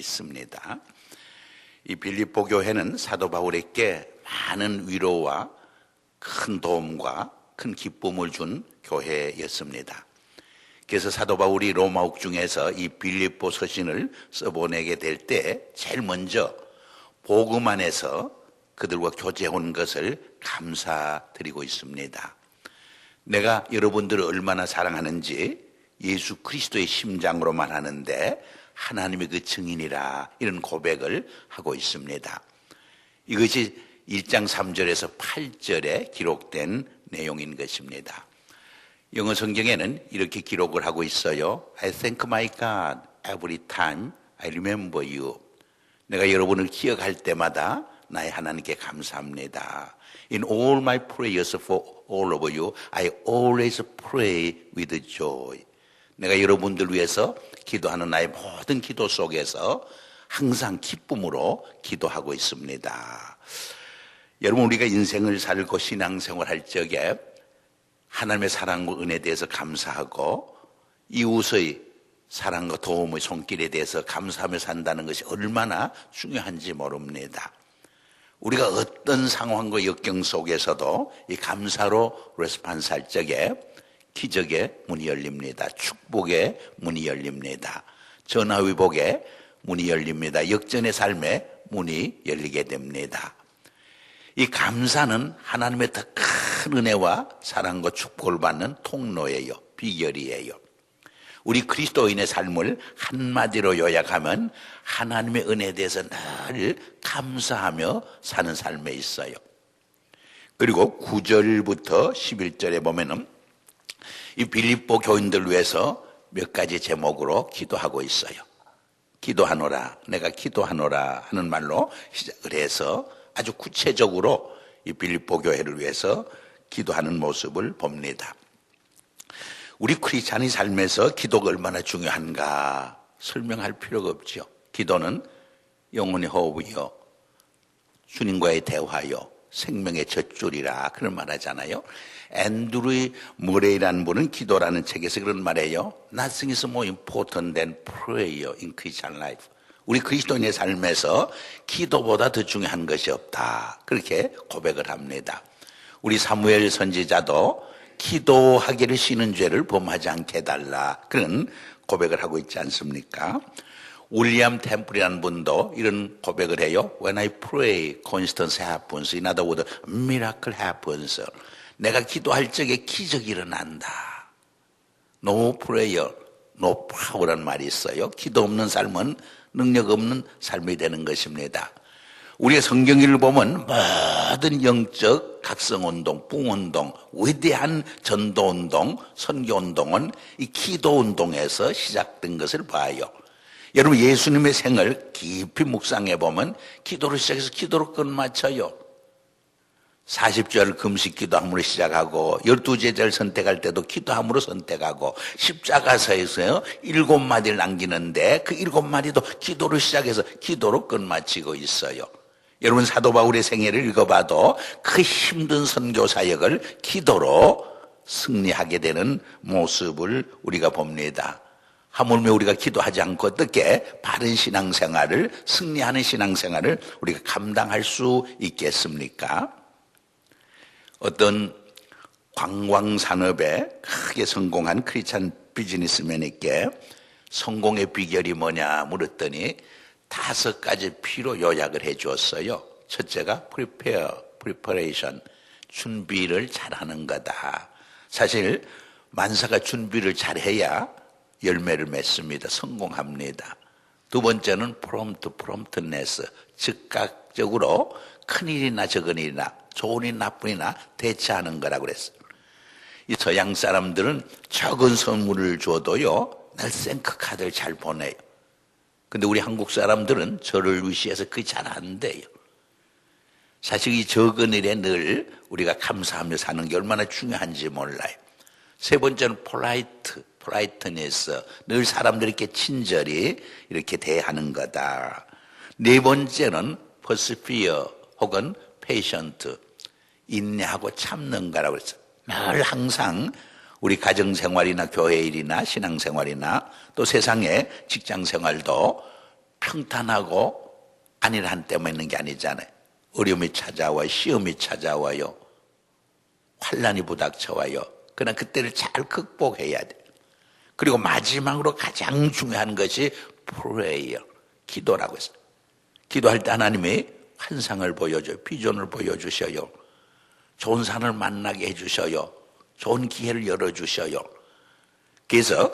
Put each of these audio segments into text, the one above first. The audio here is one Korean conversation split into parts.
믿습니다. 이 빌립보 교회는 사도 바울에게 많은 위로와 큰 도움과 큰 기쁨을 준 교회였습니다. 그래서 사도 바울이 로마 옥중에서 이 빌립보 서신을 써보내게 될 때 제일 먼저 복음 안에서 그들과 교제한 것을 감사드리고 있습니다. 내가 여러분들을 얼마나 사랑하는지 예수 그리스도의 심장으로만 하는데 하나님의 그 증인이라, 이런 고백을 하고 있습니다. 이것이 1장 3절에서 8절에 기록된 내용인 것입니다. 영어 성경에는 이렇게 기록을 하고 있어요. I thank my God every time I remember you. 내가 여러분을 기억할 때마다 나의 하나님께 감사합니다. In all my prayers for all of you, I always pray with joy. 내가 여러분들 위해서 기도하는 나의 모든 기도 속에서 항상 기쁨으로 기도하고 있습니다. 여러분, 우리가 인생을 살고 신앙생활 할 적에 하나님의 사랑과 은혜에 대해서 감사하고 이웃의 사랑과 도움의 손길에 대해서 감사하며 산다는 것이 얼마나 중요한지 모릅니다. 우리가 어떤 상황과 역경 속에서도 이 감사로 레스판스 할 적에 기적의 문이 열립니다. 축복의 문이 열립니다. 전화위복의 문이 열립니다. 역전의 삶의 문이 열리게 됩니다. 이 감사는 하나님의 더 큰 은혜와 사랑과 축복을 받는 통로예요. 비결이에요. 우리 그리스도인의 삶을 한마디로 요약하면 하나님의 은혜에 대해서 늘 감사하며 사는 삶에 있어요. 그리고 9절부터 11절에 보면은 이 빌립보 교인들 위해서 몇 가지 제목으로 기도하고 있어요. 기도하노라, 내가 기도하노라 하는 말로 시작을 해서 아주 구체적으로 이 빌립보 교회를 위해서 기도하는 모습을 봅니다. 우리 크리스찬의 삶에서 기도가 얼마나 중요한가 설명할 필요가 없죠. 기도는 영혼의 호흡이요, 주님과의 대화요, 생명의 젖줄이라 그런 말 하잖아요. 앤드루 머레이라는 분은 기도라는 책에서 그런 말이에요. Nothing is more important than prayer in Christian life. 우리 그리스도인의 삶에서 기도보다 더 중요한 것이 없다, 그렇게 고백을 합니다. 우리 사무엘 선지자도 기도하기를 쉬는 죄를 범하지 않게 해달라, 그런 고백을 하고 있지 않습니까? 윌리엄 템플이라는 분도 이런 고백을 해요. When I pray, constance happens. In other words, miracle happens. 내가 기도할 적에 기적이 일어난다. No prayer, no power라는 말이 있어요. 기도 없는 삶은 능력 없는 삶이 되는 것입니다. 우리가 성경을 보면 모든 영적 각성운동, 부흥운동, 위대한 전도운동, 선교운동은 이 기도운동에서 시작된 것을 봐요. 여러분, 예수님의 생을 깊이 묵상해 보면 기도로 시작해서 기도로 끝마쳐요. 40주야를 금식 기도함으로 시작하고 12제자를 선택할 때도 기도함으로 선택하고 십자가서에서 7마디를 남기는데 그 7마디도 기도로 시작해서 기도로 끝마치고 있어요. 여러분, 사도 바울의 생애를 읽어봐도 그 힘든 선교 사역을 기도로 승리하게 되는 모습을 우리가 봅니다. 하물며 우리가 기도하지 않고 어떻게 바른 신앙생활을, 승리하는 신앙생활을 우리가 감당할 수 있겠습니까? 어떤 관광산업에 크게 성공한 크리스찬 비즈니스맨에게 성공의 비결이 뭐냐 물었더니 5가지 P로 요약을 해 주었어요. 첫째가 preparation, 준비를 잘하는 거다. 사실 만사가 준비를 잘해야 열매를 맺습니다. 성공합니다. 두 번째는 promptness, 즉각적으로 큰일이나 적은일이나 좋은 일 나쁜 일이나 대처하는 거라고 그랬어요. 이 서양 사람들은 적은 선물을 줘도요 날 생크카드를 잘 보내요. 근데 우리 한국 사람들은 저를 위시해서 그게 잘 안 돼요. 사실 이 적은 일에 늘 우리가 감사하며 사는 게 얼마나 중요한지 몰라요. 세 번째는 politeness, 늘 사람들에게 친절히 이렇게 대하는 거다. 네 번째는 persevere 혹은 patient, 인내하고 참는 거라고 그랬어요. 늘 항상 우리 가정생활이나 교회 일이나 신앙생활이나 또 세상의 직장생활도 평탄하고 안일 한때만 있는 게 아니잖아요. 어려움이 찾아와요. 시험이 찾아와요. 환난이 부닥쳐와요. 그러나 그때를 잘 극복해야 돼요. 그리고 마지막으로 가장 중요한 것이 프레이어, 기도라고 했어요. 기도할 때 하나님이 환상을 보여줘요. 비전을 보여주셔요. 좋은 사람을 만나게 해주셔요. 좋은 기회를 열어주셔요. 그래서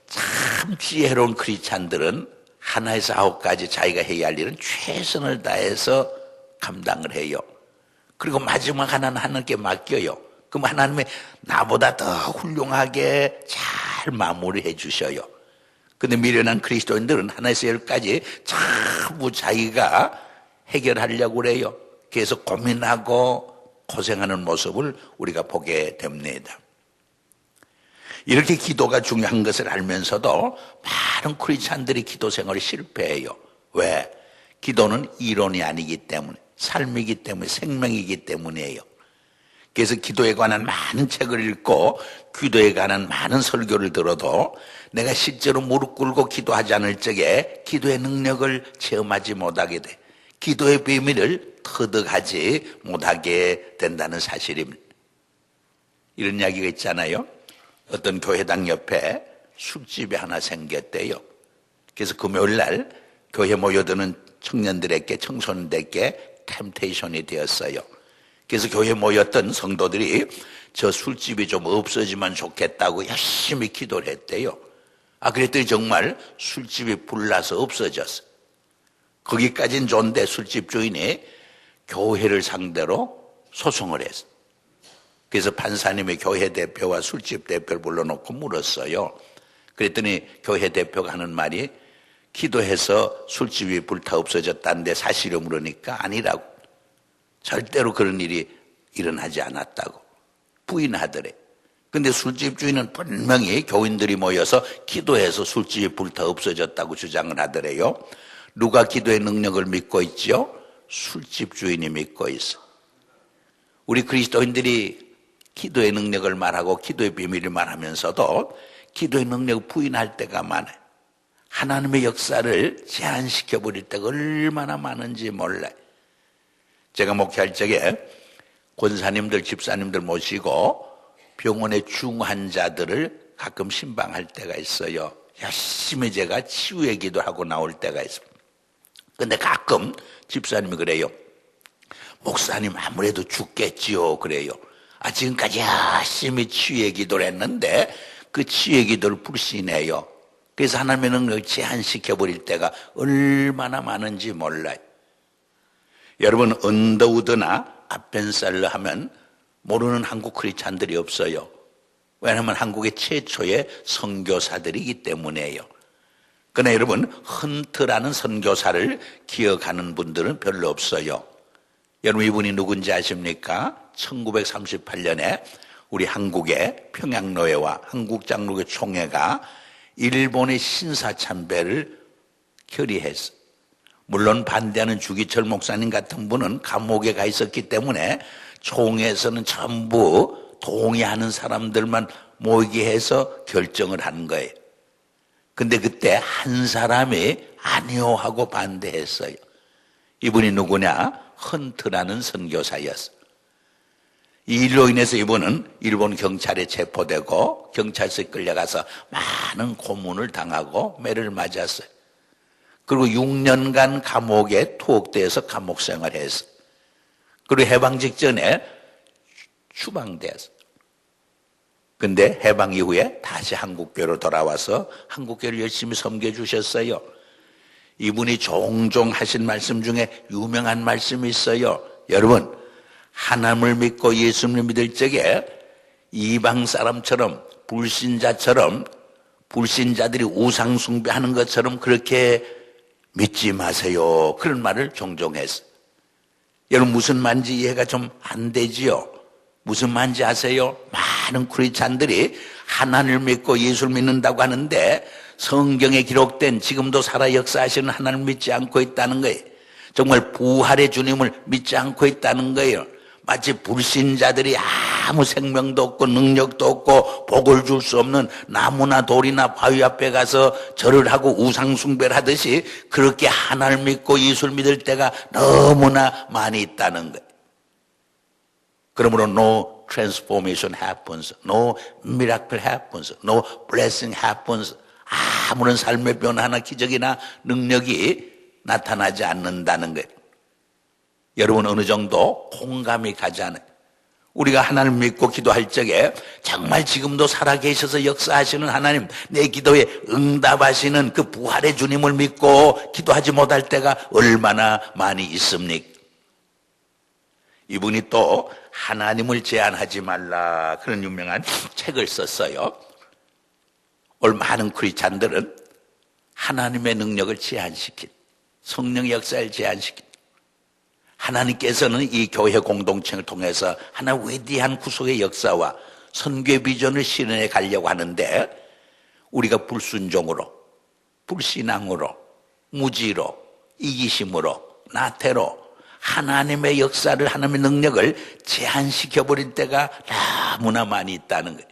참 지혜로운 크리스찬들은 하나에서 9가지 자기가 해야 할 일은 최선을 다해서 감당을 해요. 그리고 마지막 하나는 하나님께 맡겨요. 그럼 하나님이 나보다 더 훌륭하게 잘 마무리해 주셔요. 근데 미련한 그리스도인들은 하나에서 10까지 전부 자기가 해결하려고 그래요. 그래서 고민하고 고생하는 모습을 우리가 보게 됩니다. 이렇게 기도가 중요한 것을 알면서도 많은 크리스찬들이 기도 생활이 실패해요. 왜? 기도는 이론이 아니기 때문에, 삶이기 때문에, 생명이기 때문이에요. 그래서 기도에 관한 많은 책을 읽고 기도에 관한 많은 설교를 들어도 내가 실제로 무릎 꿇고 기도하지 않을 적에 기도의 능력을 체험하지 못하게 돼. 기도의 비밀을 터득하지 못하게 된다는 사실입니다. 이런 이야기가 있잖아요. 어떤 교회당 옆에 술집이 하나 생겼대요. 그래서 금요일 날 교회 모여드는 청년들에게, 청소년들에게 템테이션이 되었어요. 그래서 교회에 모였던 성도들이 저 술집이 좀 없어지면 좋겠다고 열심히 기도를 했대요. 그랬더니 정말 술집이 불나서 없어졌어. 거기까지는 좋은데 술집 주인이 교회를 상대로 소송을 했어. 그래서 판사님이 교회 대표와 술집 대표를 불러놓고 물었어요. 그랬더니 교회 대표가 하는 말이 기도해서 술집이 불타 없어졌다는데 사실을 물으니까 아니라고. 절대로 그런 일이 일어나지 않았다고 부인하더래. 근데 술집 주인은 분명히 교인들이 모여서 기도해서 술집이 불타 없어졌다고 주장을 하더래요. 누가 기도의 능력을 믿고 있죠? 술집 주인이 믿고 있어. 우리 그리스도인들이 기도의 능력을 말하고 기도의 비밀을 말하면서도 기도의 능력을 부인할 때가 많아요. 하나님의 역사를 제한시켜버릴 때가 얼마나 많은지 몰라요. 제가 목회할 적에 권사님들, 집사님들 모시고 병원의 중환자들을 가끔 신방할 때가 있어요. 열심히 제가 치유의 기도하고 나올 때가 있어요. 근데 가끔 집사님이 그래요. 목사님 아무래도 죽겠지요. 그래요. 지금까지 열심히 치유의 기도를 했는데 그 치유의 기도를 불신해요. 그래서 하나님의 능력을 제한시켜버릴 때가 얼마나 많은지 몰라요. 여러분, 언더우드나 아펜살러 하면 모르는 한국 크리스찬들이 없어요. 왜냐하면 한국의 최초의 선교사들이기 때문에요. 그러나 여러분, 헌트라는 선교사를 기억하는 분들은 별로 없어요. 여러분, 이분이 누군지 아십니까? 1938년에 우리 한국의 평양노회와 한국장로교 총회가 일본의 신사참배를 결의했어. 물론 반대하는 주기철 목사님 같은 분은 감옥에 가 있었기 때문에 총회에서는 전부 동의하는 사람들만 모이게 해서 결정을 한 거예요. 근데 그때 한 사람이 아니요 하고 반대했어요. 이분이 누구냐? 헌트라는 선교사였어. 이 일로 인해서 이분은 일본 경찰에 체포되고 경찰서에 끌려가서 많은 고문을 당하고 매를 맞았어요. 그리고 6년간 감옥에 투옥되어서 감옥 생활했어. 그리고 해방 직전에 추방되었어. 근데 해방 이후에 다시 한국교로 돌아와서 한국교를 열심히 섬겨주셨어요. 이분이 종종 하신 말씀 중에 유명한 말씀이 있어요. 여러분, 하나님을 믿고 예수님을 믿을 적에 이방 사람처럼 불신자처럼 불신자들이 우상 숭배하는 것처럼 그렇게 믿지 마세요. 그런 말을 종종 했어요. 여러분, 무슨 말인지 이해가 좀 안 되지요? 무슨 말인지 아세요? 많은 크리스찬들이 하나님을 믿고 예수를 믿는다고 하는데 성경에 기록된 지금도 살아 역사하시는 하나님을 믿지 않고 있다는 거예요. 정말 부활의 주님을 믿지 않고 있다는 거예요. 마치 불신자들이 아무 생명도 없고 능력도 없고 복을 줄 수 없는 나무나 돌이나 바위 앞에 가서 절을 하고 우상 숭배를 하듯이 그렇게 하나님을 믿고 예수를 믿을 때가 너무나 많이 있다는 거예요. 그러므로 no transformation happens, no miracle happens, no blessing happens. 아무런 삶의 변화나 기적이나 능력이 나타나지 않는다는 거예요. 여러분 어느 정도 공감이 가지 않아요? 우리가 하나님 믿고 기도할 적에 정말 지금도 살아계셔서 역사하시는 하나님, 내 기도에 응답하시는 그 부활의 주님을 믿고 기도하지 못할 때가 얼마나 많이 있습니까? 이분이 또 하나님을 제한하지 말라 그런 유명한 책을 썼어요. 오늘 많은 크리스찬들은 하나님의 능력을 제한시킨, 성령의 역사를 제한시킨, 하나님께서는 이 교회 공동체를 통해서 하나 위대한 구속의 역사와 선교의 비전을 실현해 가려고 하는데 우리가 불순종으로, 불신앙으로, 무지로, 이기심으로, 나태로 하나님의 역사를, 하나님의 능력을 제한시켜버린 때가 너무나 많이 있다는 거예요.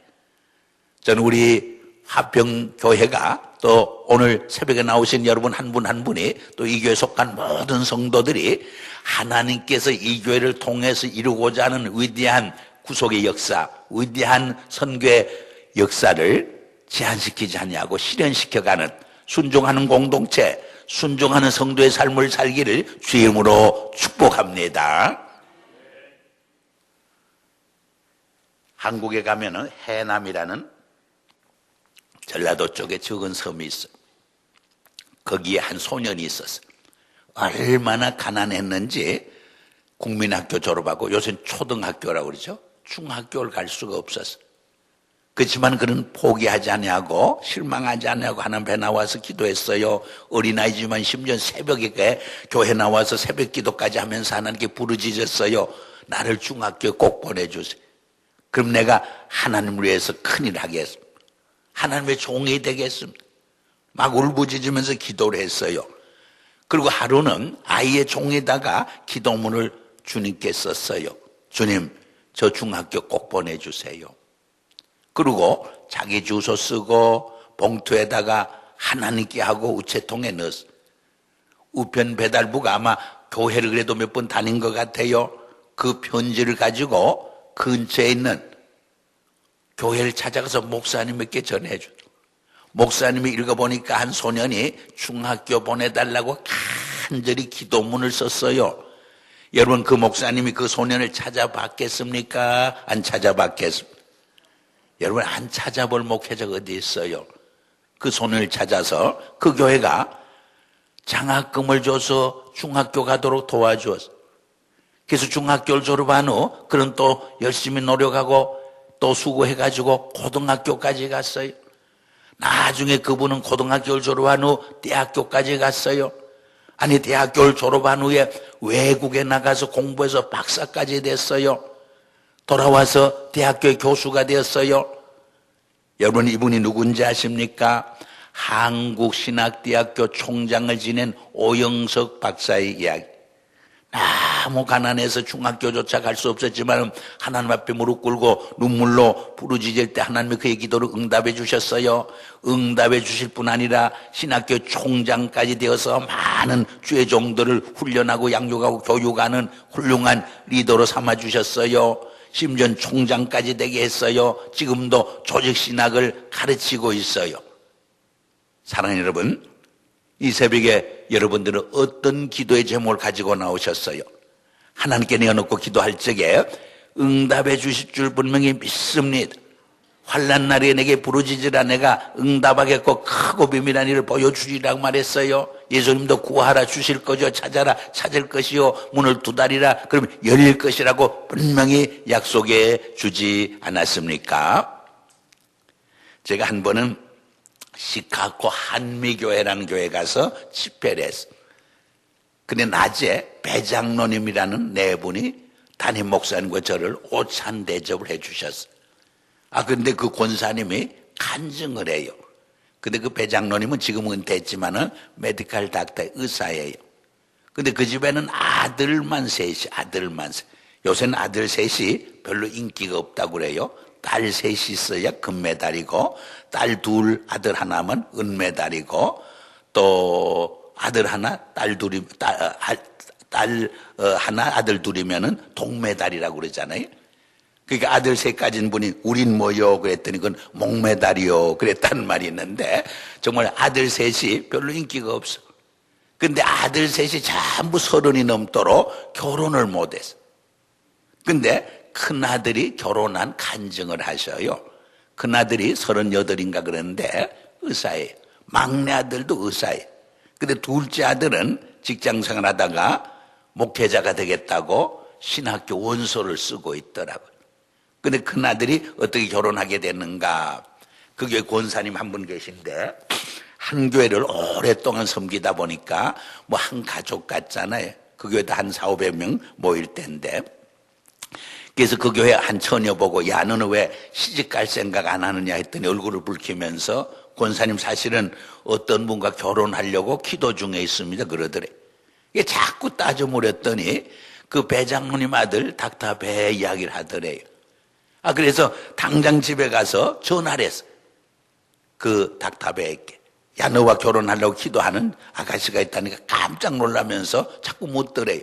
저는 우리 화평교회가 또 오늘 새벽에 나오신 여러분 한 분 한 분이 또 이 교회에 속한 모든 성도들이 하나님께서 이 교회를 통해서 이루고자 하는 위대한 구속의 역사, 위대한 선교의 역사를 제한시키지 않냐고 실현시켜가는 순종하는 공동체, 순종하는 성도의 삶을 살기를 주의 이름으로 축복합니다. 한국에 가면은 해남이라는 전라도 쪽에 적은 섬이 있어요. 거기에 한 소년이 있었어요. 얼마나 가난했는지 국민학교 졸업하고 요새는 초등학교라고 그러죠. 중학교를 갈 수가 없었어요. 그렇지만 그는 포기하지 않냐고, 실망하지 않냐고 하나님 앞에 나와서 기도했어요. 어린아이지만 심지어 새벽에 교회 나와서 새벽 기도까지 하면서 하나님께 부르짖었어요. 나를 중학교에 꼭 보내주세요. 그럼 내가 하나님을 위해서 큰일 하겠습니다. 하나님의 종이 되겠습니다. 막 울부짖으면서 기도를 했어요. 그리고 하루는 아이의 종에다가 기도문을 주님께 썼어요. 주님, 저 중학교 꼭 보내주세요. 그리고 자기 주소 쓰고 봉투에다가 하나님께 하고 우체통에 넣었어요. 우편 배달부가 아마 교회를 그래도 몇 번 다닌 것 같아요. 그 편지를 가지고 근처에 있는 교회를 찾아가서 목사님에게 전해줘. 목사님이 읽어보니까 한 소년이 중학교 보내달라고 간절히 기도문을 썼어요. 여러분 그 목사님이 그 소년을 찾아봤겠습니까? 안 찾아봤겠습니까? 여러분 안 찾아볼 목회자가 어디 있어요? 그 소년을 찾아서 그 교회가 장학금을 줘서 중학교 가도록 도와주었어. 그래서 중학교를 졸업한 후 그는 또 열심히 노력하고 또 수고해가지고 고등학교까지 갔어요. 나중에 그분은 고등학교를 졸업한 후 대학교까지 갔어요. 아니 대학교를 졸업한 후에 외국에 나가서 공부해서 박사까지 됐어요. 돌아와서 대학교의 교수가 되었어요. 여러분 이분이 누군지 아십니까? 한국신학대학교 총장을 지낸 오영석 박사의 이야기. 너무 가난해서 중학교조차 갈 수 없었지만 하나님 앞에 무릎 꿇고 눈물로 부르짖을 때 하나님이 그의 기도를 응답해 주셨어요. 응답해 주실 뿐 아니라 신학교 총장까지 되어서 많은 주의 종들을 훈련하고 양육하고 교육하는 훌륭한 리더로 삼아주셨어요. 심지어 총장까지 되게 했어요. 지금도 조직신학을 가르치고 있어요. 사랑하는 여러분, 이 새벽에 여러분들은 어떤 기도의 제목을 가지고 나오셨어요? 하나님께 내어놓고 기도할 적에 응답해 주실 줄 분명히 믿습니다. 환난 날에 내게 부르짖으라 내가 응답하겠고 크고 비밀한 일을 보여주리라고 말했어요. 예수님도 구하라 주실 거죠. 찾아라 찾을 것이요. 문을 두드리라 그러면 열릴 것이라고 분명히 약속해 주지 않았습니까? 제가 한 번은 시카고 한미교회라는 교회에 가서 집회를 했어요. 근데 낮에 배장로님이라는 네 분이 담임 목사님과 저를 오찬 대접을 해 주셨어요. 근데 그 권사님이 간증을 해요. 근데 그 배장로님은 지금 은퇴했지만은 메디컬 닥터 의사예요. 근데 그 집에는 아들만 셋이, 아들만 셋. 요새는 아들 셋이 별로 인기가 없다고 그래요. 딸 셋이 있어야 금메달이고, 딸 둘, 아들 하나면 은메달이고, 또 아들 하나, 딸 둘이, 하나, 아들 둘이면은 동메달이라고 그러잖아요. 그러니까 아들 셋 가진 분이 우린 뭐요? 그랬더니 그건 목메달이요. 그랬다는 말이 있는데, 정말 아들 셋이 별로 인기가 없어. 근데 아들 셋이 전부 30이 넘도록 결혼을 못했어. 근데 큰아들이 결혼한 간증을 하셔요. 큰아들이 38인가 그러는데 의사예요. 막내 아들도 의사예요. 근데 둘째 아들은 직장생활 하다가 목회자가 되겠다고 신학교 원서를 쓰고 있더라고요. 근데 큰아들이 어떻게 결혼하게 됐는가? 그 교회 권사님 한 분 계신데 한 교회를 오랫동안 섬기다 보니까 뭐 한 가족 같잖아요. 그 교회도 한 400~500명 모일 때인데, 그래서 그 교회 한 처녀 보고, 야, 너는 왜 시집갈 생각 안 하느냐 했더니 얼굴을 붉히면서, 권사님 사실은 어떤 분과 결혼하려고 기도 중에 있습니다 그러더래. 이게 자꾸 따져 물었더니 그 배 장로님 아들 닥터 배 이야기를 하더래요. 그래서 당장 집에 가서 전화를 했어. 그 닥터 배에게. 야, 너와 결혼하려고 기도하는 아가씨가 있다니까 깜짝 놀라면서 자꾸 묻더래요.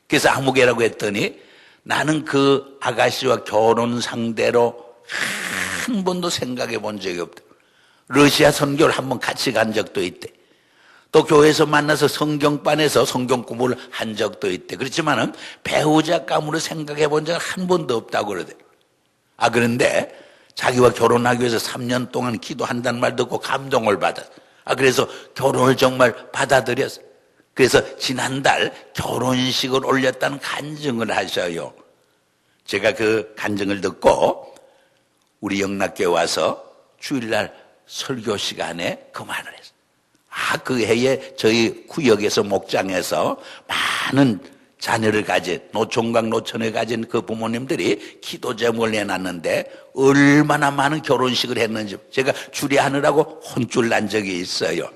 그래서 아무개라고 했더니 나는 그 아가씨와 결혼 상대로 한 번도 생각해 본 적이 없다. 러시아 선교를 한번 같이 간 적도 있대. 또 교회에서 만나서 성경반에서 성경 공부를 한 적도 있대. 그렇지만은 배우자감으로 생각해 본 적은 한 번도 없다고 그러대. 그런데 자기와 결혼하기 위해서 3년 동안 기도한다는 말 듣고 감동을 받았어. 그래서 결혼을 정말 받아들였어. 그래서 지난달 결혼식을 올렸다는 간증을 하셔요. 제가 그 간증을 듣고 우리 영락교회 와서 주일날 설교 시간에 그 말을 했어요. 그 해에 저희 구역에서 목장에서 많은 자녀를 가진, 노총각 노처녀를 가진 그 부모님들이 기도 제목을 내놨는데 얼마나 많은 결혼식을 했는지 제가 주례하느라고 혼쭐 난 적이 있어요.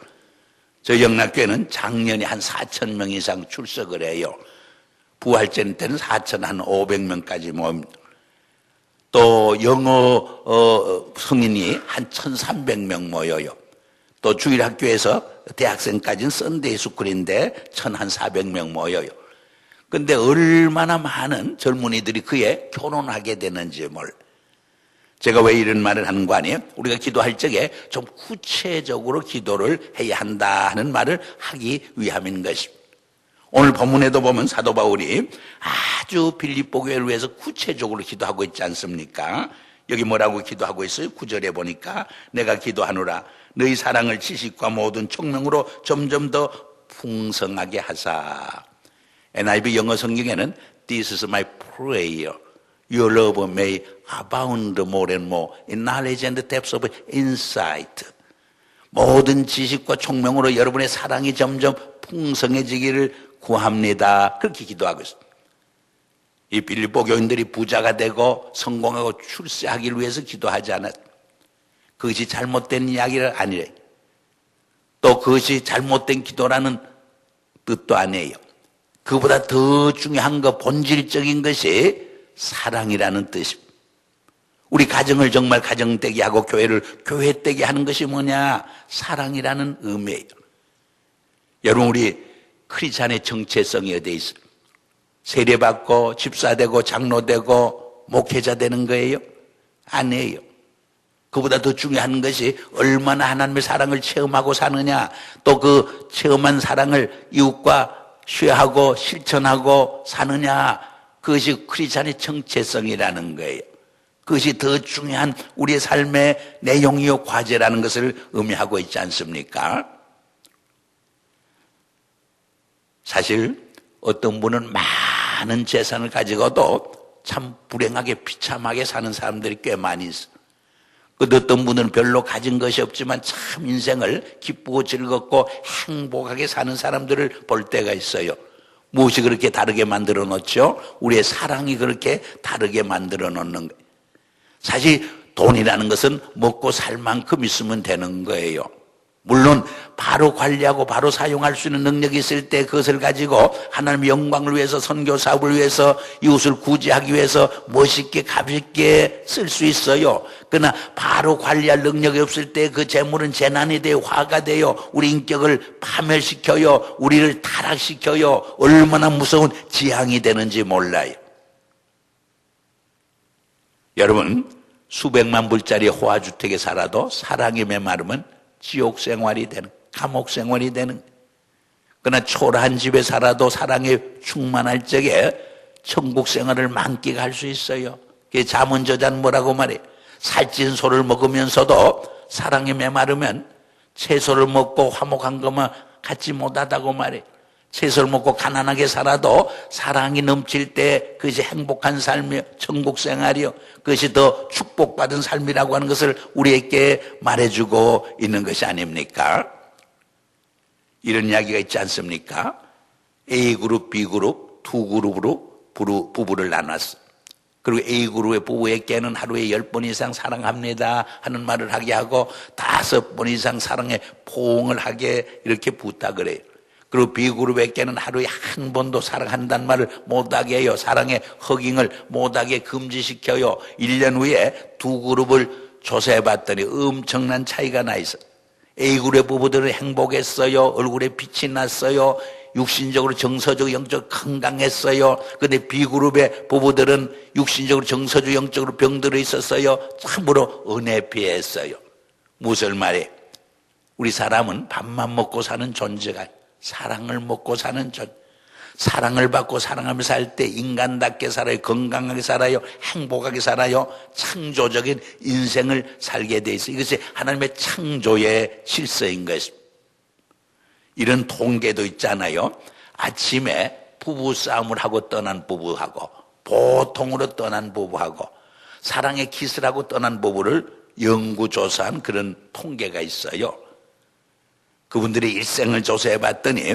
저희 영락교회는 작년에 한 4,000명 이상 출석을 해요. 부활절 때는 4,500명까지 모입니다. 또 영어 성인이 한 1,300명 모여요. 또 주일학교에서 대학생까지는 썬데이 스쿨인데 1,400명 모여요. 근데 얼마나 많은 젊은이들이 그에 결혼하게 되는지 몰라. 제가 왜 이런 말을 하는 거 아니에요? 우리가 기도할 적에 좀 구체적으로 기도를 해야 한다는 말을 하기 위함인 것입니다. 오늘 본문에도 보면 사도 바울이 아주 빌립보 교회를 위해서 구체적으로 기도하고 있지 않습니까? 여기 뭐라고 기도하고 있어요? 9절에 보니까 내가 기도하노라 너희 사랑을 지식과 모든 총명으로 점점 더 풍성하게 하사. NIV 영어 성경에는 This is my prayer. Your love may abound more and more in knowledge and depths of insight. 모든 지식과 총명으로 여러분의 사랑이 점점 풍성해지기를 구합니다. 그렇게 기도하고 있습니다. 이 빌립보 교인들이 부자가 되고 성공하고 출세하기를 위해서 기도하지 않았. 그것이 잘못된 이야기를 아니래. 또 그것이 잘못된 기도라는 뜻도 아니에요. 그보다 더 중요한 것, 본질적인 것이 사랑이라는 뜻입니다. 우리 가정을 정말 가정되게 하고 교회를 교회되게 하는 것이 뭐냐? 사랑이라는 의미예요. 여러분, 우리 크리스찬의 정체성이 어디에 있어요? 세례받고 집사되고 장로되고 목회자 되는 거예요? 아니에요. 그보다 더 중요한 것이 얼마나 하나님의 사랑을 체험하고 사느냐, 또 그 체험한 사랑을 이웃과 쉐어하고 실천하고 사느냐, 그것이 크리스찬의 정체성이라는 거예요. 그것이 더 중요한 우리의 삶의 내용이요 과제라는 것을 의미하고 있지 않습니까? 사실 어떤 분은 많은 재산을 가지고도 참 불행하게 비참하게 사는 사람들이 꽤 많이 있어. 어떤 분은 별로 가진 것이 없지만 참 인생을 기쁘고 즐겁고 행복하게 사는 사람들을 볼 때가 있어요. 무엇이 그렇게 다르게 만들어 놓죠? 우리의 사랑이 그렇게 다르게 만들어 놓는 거예요. 사실 돈이라는 것은 먹고 살 만큼 있으면 되는 거예요. 물론 바로 관리하고 바로 사용할 수 있는 능력이 있을 때 그것을 가지고 하나님의 영광을 위해서, 선교 사업을 위해서, 이웃을 구제하기 위해서 멋있게 값있게 쓸 수 있어요. 그러나 바로 관리할 능력이 없을 때 그 재물은 재난이 돼요. 화가 돼요. 우리 인격을 파멸시켜요. 우리를 타락시켜요. 얼마나 무서운 지향이 되는지 몰라요. 여러분, 수백만 불짜리 호화주택에 살아도 사랑이 메마르면 지옥 생활이 되는, 감옥 생활이 되는. 그러나 초라한 집에 살아도 사랑에 충만할 적에 천국 생활을 만끽할 수 있어요. 그게 잠언 저자는 뭐라고 말해? 살찐 소를 먹으면서도 사랑에 메마르면 채소를 먹고 화목한 것만 갖지 못하다고 말해. 채소를 먹고 가난하게 살아도 사랑이 넘칠 때 그것이 행복한 삶이요, 천국 생활이요, 그것이 더 축복받은 삶이라고 하는 것을 우리에게 말해주고 있는 것이 아닙니까? 이런 이야기가 있지 않습니까? A그룹, B그룹, 두 그룹으로 부부를 나눴어. 그리고 A그룹의 부부에게는 하루에 10번 이상 사랑합니다 하는 말을 하게 하고 5번 이상 사랑의 포옹을 하게 이렇게 부탁을 해요. 그리고 B그룹에게는 하루에 한 번도 사랑한다는 말을 못하게 해요. 사랑의 허깅을 못하게 금지시켜요. 1년 후에 두 그룹을 조사해 봤더니 엄청난 차이가 나 있어요. A그룹의 부부들은 행복했어요. 얼굴에 빛이 났어요. 육신적으로, 정서적으로, 영적으로 건강했어요. 그런데 B그룹의 부부들은 육신적으로, 정서적으로, 영적으로 병들어 있었어요. 참으로 은혜피했어요. 무슨 말이에요? 우리 사람은 밥만 먹고 사는 존재가, 사랑을 먹고 사는 존재, 사랑을 받고 사랑하며 살 때 인간답게 살아요. 건강하게 살아요. 행복하게 살아요. 창조적인 인생을 살게 돼 있어요. 이것이 하나님의 창조의 질서인 것입니다. 이런 통계도 있잖아요. 아침에 부부 싸움을 하고 떠난 부부하고, 보통으로 떠난 부부하고, 사랑의 키스를 하고 떠난 부부를 연구조사한 그런 통계가 있어요. 그분들의 일생을 조사해 봤더니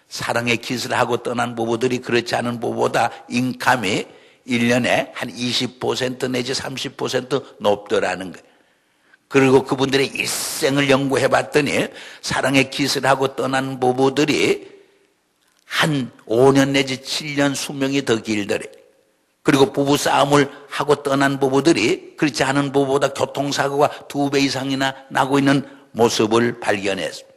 사랑의 키스를 하고 떠난 부부들이 그렇지 않은 부부보다 인감이 1년에 한 20% 내지 30% 높더라는 거예요. 그리고 그분들의 일생을 연구해 봤더니 사랑의 키스를 하고 떠난 부부들이 한 5년 내지 7년 수명이 더 길더래. 그리고 부부 싸움을 하고 떠난 부부들이 그렇지 않은 부부보다 교통사고가 2배 이상이나 나고 있는 모습을 발견했습니다.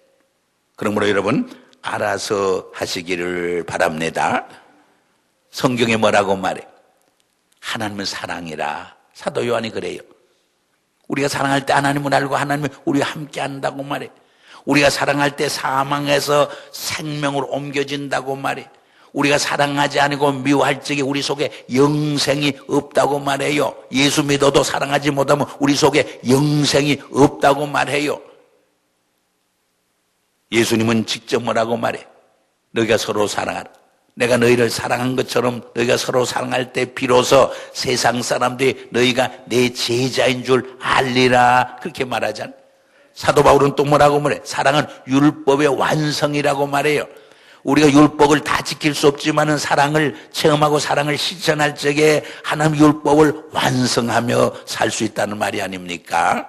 그러므로 여러분, 알아서 하시기를 바랍니다. 성경에 뭐라고 말해? 하나님은 사랑이라. 사도 요한이 그래요. 우리가 사랑할 때 하나님을 알고 하나님은 우리와 함께 한다고 말해. 우리가 사랑할 때 사망에서 생명으로 옮겨진다고 말해. 우리가 사랑하지 않고 미워할 적에 우리 속에 영생이 없다고 말해요. 예수 믿어도 사랑하지 못하면 우리 속에 영생이 없다고 말해요. 예수님은 직접 뭐라고 말해? 너희가 서로 사랑하라. 내가 너희를 사랑한 것처럼 너희가 서로 사랑할 때 비로소 세상 사람들이 너희가 내 제자인 줄 알리라. 그렇게 말하잖아. 사도 바울은 또 뭐라고 말해? 사랑은 율법의 완성이라고 말해요. 우리가 율법을 다 지킬 수 없지만은 사랑을 체험하고 사랑을 실천할 적에 하나님 율법을 완성하며 살 수 있다는 말이 아닙니까?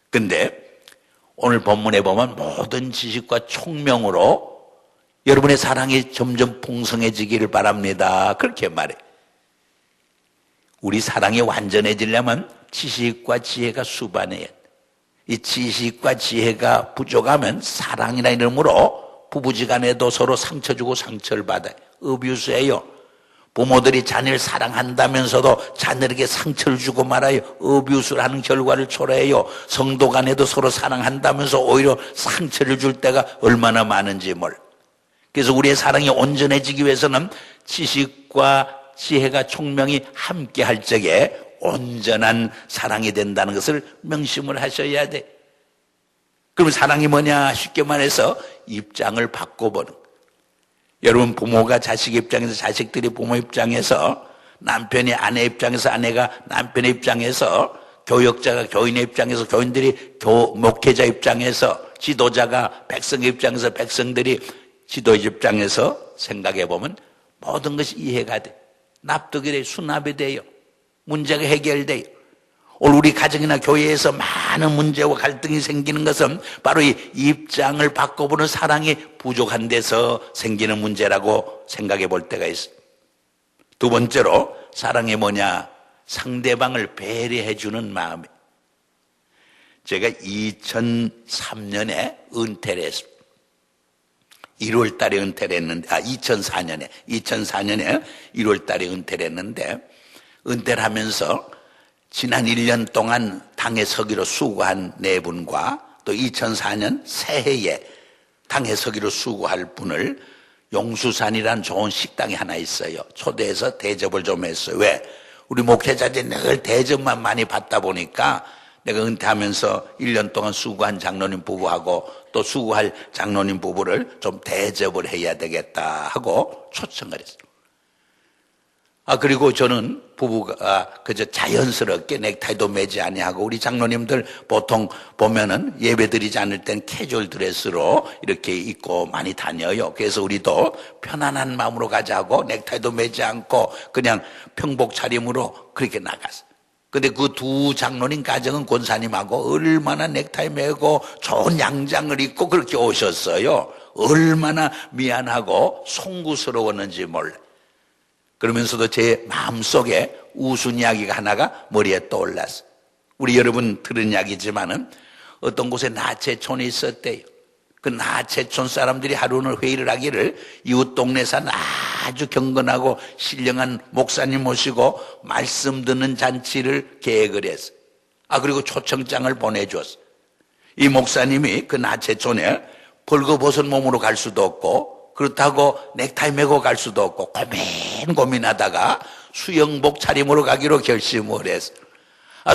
근데 오늘 본문에 보면 모든 지식과 총명으로 여러분의 사랑이 점점 풍성해지기를 바랍니다. 그렇게 말해. 우리 사랑이 완전해지려면 지식과 지혜가 수반해야 돼. 이 지식과 지혜가 부족하면 사랑이라는 이름으로 부부지간에도 서로 상처 주고 상처를 받아요. 어뷰스예요. 부모들이 자녀를 사랑한다면서도 자녀에게 상처를 주고 말아요. 어뷰스를 하는 결과를 초래해요. 성도 간에도 서로 사랑한다면서 오히려 상처를 줄 때가 얼마나 많은지 몰라. 그래서 우리의 사랑이 온전해지기 위해서는 지식과 지혜가 총명이 함께 할 적에 온전한 사랑이 된다는 것을 명심을 하셔야 돼. 그럼 사랑이 뭐냐? 쉽게 말해서 입장을 바꿔보는 거예요. 여러분, 부모가 자식 입장에서, 자식들이 부모 입장에서, 남편이 아내 입장에서, 아내가 남편의 입장에서, 교역자가 교인의 입장에서, 교인들이 목회자 입장에서, 지도자가 백성의 입장에서, 백성들이 지도의 입장에서 생각해 보면 모든 것이 이해가 돼. 납득이 돼. 수납이 돼요. 문제가 해결돼요. 오늘 우리 가정이나 교회에서 많은 문제와 갈등이 생기는 것은 바로 이 입장을 바꿔보는 사랑이 부족한 데서 생기는 문제라고 생각해 볼 때가 있습니다. 두 번째로 사랑이 뭐냐? 상대방을 배려해 주는 마음이에요. 제가 2003년에 은퇴를 했습니다. 1월 달에 은퇴를 했는데, 2004년에 1월 달에 은퇴를 했는데, 은퇴를 하면서 지난 1년 동안 당에 서기로 수고한 네 분과 또 2004년 새해에 당에 서기로 수고할 분을 용수산이라는 좋은 식당이 하나 있어요. 초대해서 대접을 좀 했어요. 왜? 우리 목회자들이 늘 대접만 많이 받다 보니까 내가 은퇴하면서 1년 동안 수고한 장로님 부부하고 또 수고할 장로님 부부를 좀 대접을 해야 되겠다 하고 초청을 했어요. 그리고 저는 부부가 그저 자연스럽게 넥타이도 매지 아니하고 우리 장로님들 보통 보면은 예배 드리지 않을 땐 캐주얼 드레스로 이렇게 입고 많이 다녀요. 그래서 우리도 편안한 마음으로 가자고 넥타이도 매지 않고 그냥 평복 차림으로 그렇게 나갔어요. 근데 그 두 장로님 가정은 권사님하고 얼마나 넥타이 매고 좋은 양장을 입고 그렇게 오셨어요. 얼마나 미안하고 송구스러웠는지 몰라요. 그러면서도 제 마음속에 우스운 이야기가 하나가 머리에 떠올랐어요. 우리 여러분 들은 이야기지만은 어떤 곳에 나체촌이 있었대요. 그 나체촌 사람들이 하루는 회의를 하기를 이웃 동네 산 아주 경건하고 신령한 목사님 모시고 말씀 듣는 잔치를 계획을 했어요. 그리고 초청장을 보내줬어요. 이 목사님이 그 나체촌에 벌거벗은 몸으로 갈 수도 없고 그렇다고 넥타이 메고 갈 수도 없고 고민하다가 수영복 차림으로 가기로 결심을 했어요.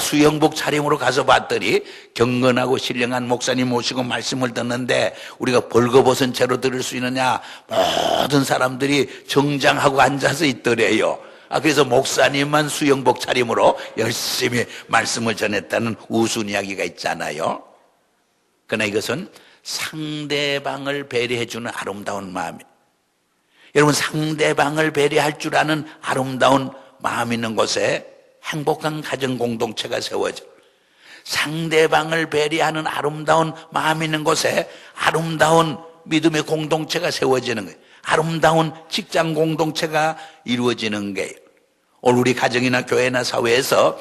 수영복 차림으로 가서 봤더니 경건하고 신령한 목사님 모시고 말씀을 듣는데 우리가 벌거벗은 채로 들을 수 있느냐? 모든 사람들이 정장하고 앉아서 있더래요. 그래서 목사님만 수영복 차림으로 열심히 말씀을 전했다는 우스운 이야기가 있잖아요. 그러나 이것은 상대방을 배려해주는 아름다운 마음이에요. 여러분, 상대방을 배려할 줄 아는 아름다운 마음 있는 곳에 행복한 가정 공동체가 세워져. 상대방을 배려하는 아름다운 마음 있는 곳에 아름다운 믿음의 공동체가 세워지는 거예요. 아름다운 직장 공동체가 이루어지는 거예요. 오늘 우리 가정이나 교회나 사회에서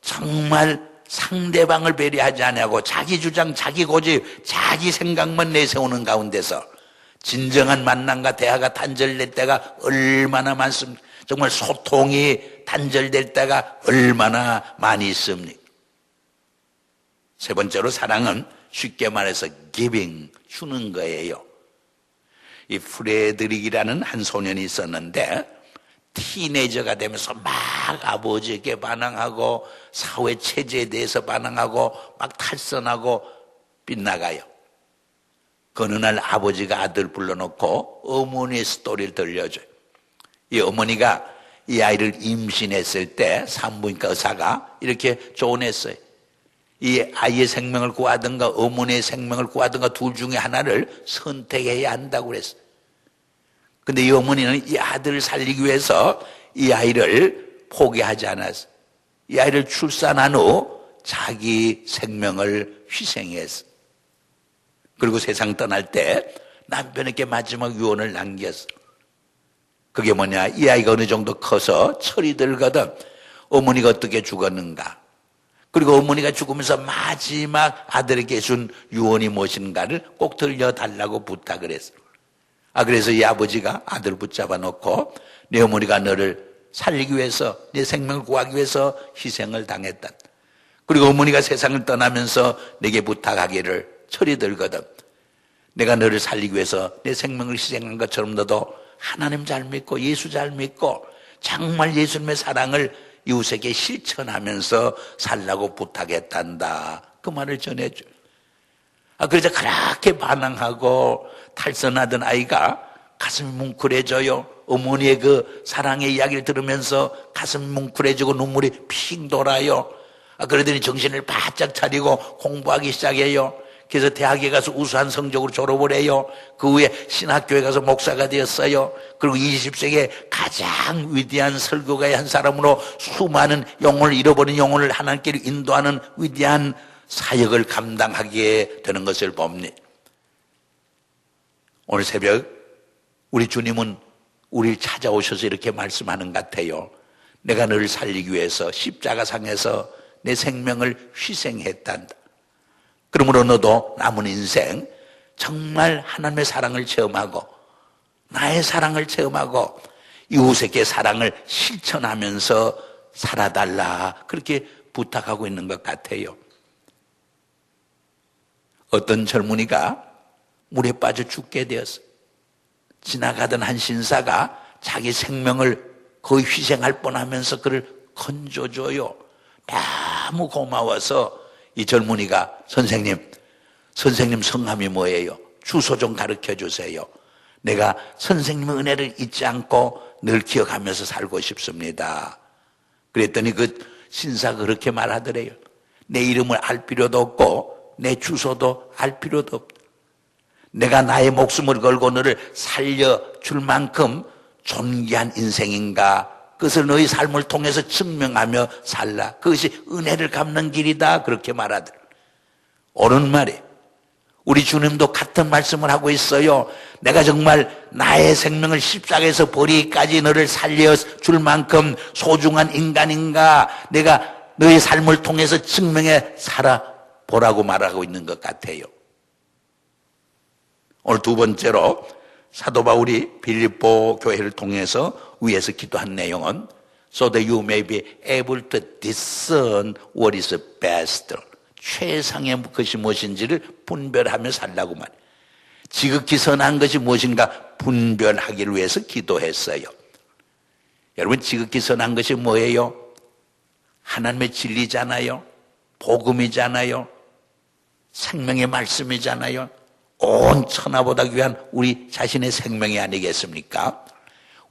정말 상대방을 배려하지 않냐고 자기 주장, 자기 고집, 자기 생각만 내세우는 가운데서 진정한 만남과 대화가 단절될 때가 얼마나 많습니까? 정말 소통이 단절될 때가 얼마나 많이 있습니까? 세 번째로 사랑은 쉽게 말해서 giving, 주는 거예요. 이 프레드릭이라는 한 소년이 있었는데 티네이저가 되면서 막 아버지에게 반항하고 사회 체제에 대해서 반항하고 막 탈선하고 빗나가요. 그 어느 날 아버지가 아들 불러놓고 어머니의 스토리를 들려줘요. 이 어머니가 이 아이를 임신했을 때 산부인과 의사가 이렇게 조언했어요. 이 아이의 생명을 구하든가 어머니의 생명을 구하든가 둘 중에 하나를 선택해야 한다고 그랬어요. 근데 이 어머니는 이 아들을 살리기 위해서 이 아이를 포기하지 않았어요. 이 아이를 출산한 후 자기 생명을 희생했어요. 그리고 세상 떠날 때 남편에게 마지막 유언을 남겼어요. 그게 뭐냐? 이 아이가 어느 정도 커서 철이 들거든 어머니가 어떻게 죽었는가? 그리고 어머니가 죽으면서 마지막 아들에게 준 유언이 무엇인가를 꼭 들려달라고 부탁을 했어요. 그래서 이 아버지가 아들을 붙잡아 놓고 네 어머니가 너를 살리기 위해서 네 생명을 구하기 위해서 희생을 당했다. 그리고 어머니가 세상을 떠나면서 내게 부탁하기를 철이 들거든 내가 너를 살리기 위해서 내 생명을 희생한 것처럼 너도 하나님 잘 믿고 예수 잘 믿고 정말 예수님의 사랑을 이웃에게 실천하면서 살라고 부탁했단다. 그 말을 전해줘요. 그래서 그렇게 반항하고 탈선하던 아이가 가슴이 뭉클해져요. 어머니의 그 사랑의 이야기를 들으면서 가슴이 뭉클해지고 눈물이 핑 돌아요. 그러더니 정신을 바짝 차리고 공부하기 시작해요. 그래서 대학에 가서 우수한 성적으로 졸업을 해요. 그 후에 신학교에 가서 목사가 되었어요. 그리고 20세기에 가장 위대한 설교가의 한 사람으로 수많은 영혼을 잃어버린 영혼을 하나님께로 인도하는 위대한 사역을 감당하게 되는 것을 봅니다. 오늘 새벽 우리 주님은 우리를 찾아오셔서 이렇게 말씀하는 것 같아요. 내가 너를 살리기 위해서 십자가상에서 내 생명을 희생했단다. 그러므로 너도 남은 인생 정말 하나님의 사랑을 체험하고 나의 사랑을 체험하고 이웃에게 사랑을 실천하면서 살아달라, 그렇게 부탁하고 있는 것 같아요. 어떤 젊은이가 물에 빠져 죽게 되었어요. 지나가던 한 신사가 자기 생명을 거의 희생할 뻔하면서 그를 건져줘요. 너무 고마워서 이 젊은이가 선생님 성함이 뭐예요? 주소 좀 가르쳐 주세요. 내가 선생님의 은혜를 잊지 않고 늘 기억하면서 살고 싶습니다. 그랬더니 그 신사가 그렇게 말하더래요. 내 이름을 알 필요도 없고 내 주소도 알 필요도 없다. 내가 나의 목숨을 걸고 너를 살려줄 만큼 존귀한 인생인가? 그것을 너의 삶을 통해서 증명하며 살라. 그것이 은혜를 갚는 길이다. 그렇게 말하더라. 옳은 말이에요. 우리 주님도 같은 말씀을 하고 있어요. 내가 정말 나의 생명을 십자가에서 버리기까지 너를 살려줄 만큼 소중한 인간인가? 내가 너의 삶을 통해서 증명해 살아보라고 말하고 있는 것 같아요. 오늘 두 번째로 사도 바울이 빌립보 교회를 통해서 위에서 기도한 내용은 So that you may be able to discern what is best. 최상의 것이 무엇인지를 분별하며 살라고 말해요. 지극히 선한 것이 무엇인가 분별하기를 위해서 기도했어요. 여러분, 지극히 선한 것이 뭐예요? 하나님의 진리잖아요. 복음이잖아요. 생명의 말씀이잖아요. 온 천하보다 귀한 우리 자신의 생명이 아니겠습니까?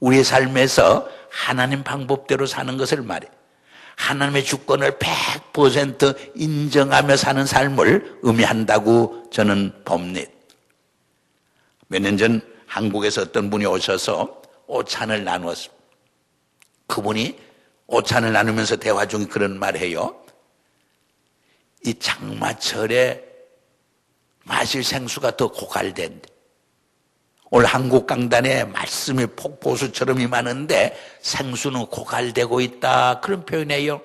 우리의 삶에서 하나님 방법대로 사는 것을 말해. 하나님의 주권을 100% 인정하며 사는 삶을 의미한다고 저는 봅니다. 몇 년 전 한국에서 어떤 분이 오셔서 오찬을 나누었습니다. 그분이 오찬을 나누면서 대화 중에 그런 말을 해요. 이 장마철에 마실 생수가 더 고갈된대. 오늘 한국 강단에 말씀이 폭포수처럼 임하는데 생수는 고갈되고 있다, 그런 표현이에요.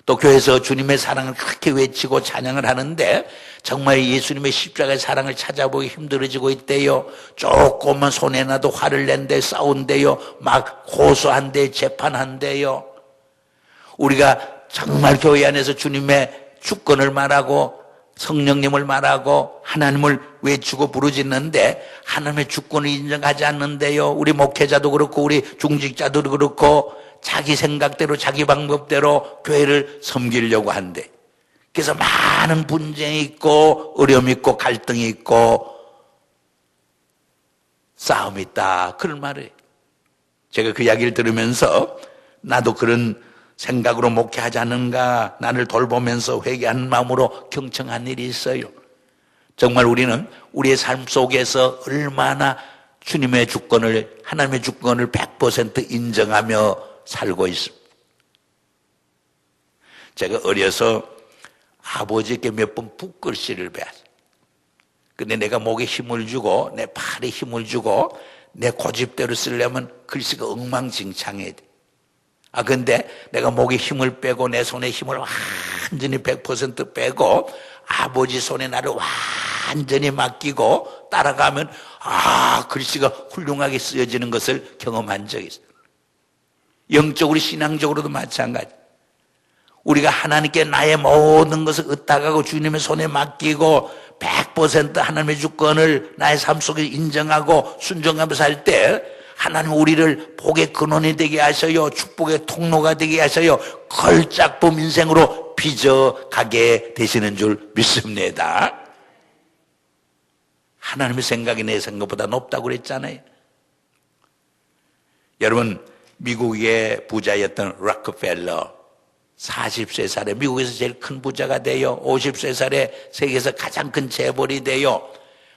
또 교회에서 주님의 사랑을 그렇게 외치고 찬양을 하는데 정말 예수님의 십자가의 사랑을 찾아보기 힘들어지고 있대요. 조금만 손해나도 화를 낸대, 싸운대요. 막 고소한대, 재판한대요. 우리가 정말 교회 안에서 주님의 주권을 말하고 성령님을 말하고 하나님을 외치고 부르짖는데 하나님의 주권을 인정하지 않는데요. 우리 목회자도 그렇고 우리 중직자도 그렇고 자기 생각대로 자기 방법대로 교회를 섬기려고 한대. 그래서 많은 분쟁이 있고 어려움이 있고 갈등이 있고 싸움이 있다, 그런 말이에요. 제가 그 이야기를 들으면서 나도 그런 생각으로 목회하지 않는가, 나를 돌보면서 회개하는 마음으로 경청한 일이 있어요. 정말 우리는 우리의 삶 속에서 얼마나 주님의 주권을, 하나님의 주권을 100% 인정하며 살고 있습니다. 제가 어려서 아버지께 몇 번 붓글씨를 배웠어요. 근데 내가 목에 힘을 주고 내 팔에 힘을 주고 내 고집대로 쓰려면 글씨가 엉망진창해야 돼. 근데 내가 목에 힘을 빼고 내 손에 힘을 완전히 100% 빼고 아버지 손에 나를 완전히 맡기고 따라가면 글씨가 훌륭하게 쓰여지는 것을 경험한 적이 있어요. 영적으로 신앙적으로도 마찬가지. 우리가 하나님께 나의 모든 것을 의탁하고 주님의 손에 맡기고 100% 하나님의 주권을 나의 삶 속에 인정하고 순종하면서 살 때 하나님 우리를 복의 근원이 되게 하셔요. 축복의 통로가 되게 하셔요. 걸작품 인생으로 빚어가게 되시는 줄 믿습니다. 하나님의 생각이 내 생각보다 높다고 그랬잖아요. 여러분, 미국의 부자였던 록펠러, 40세 미국에서 제일 큰 부자가 돼요. 50세 세계에서 가장 큰 재벌이 돼요.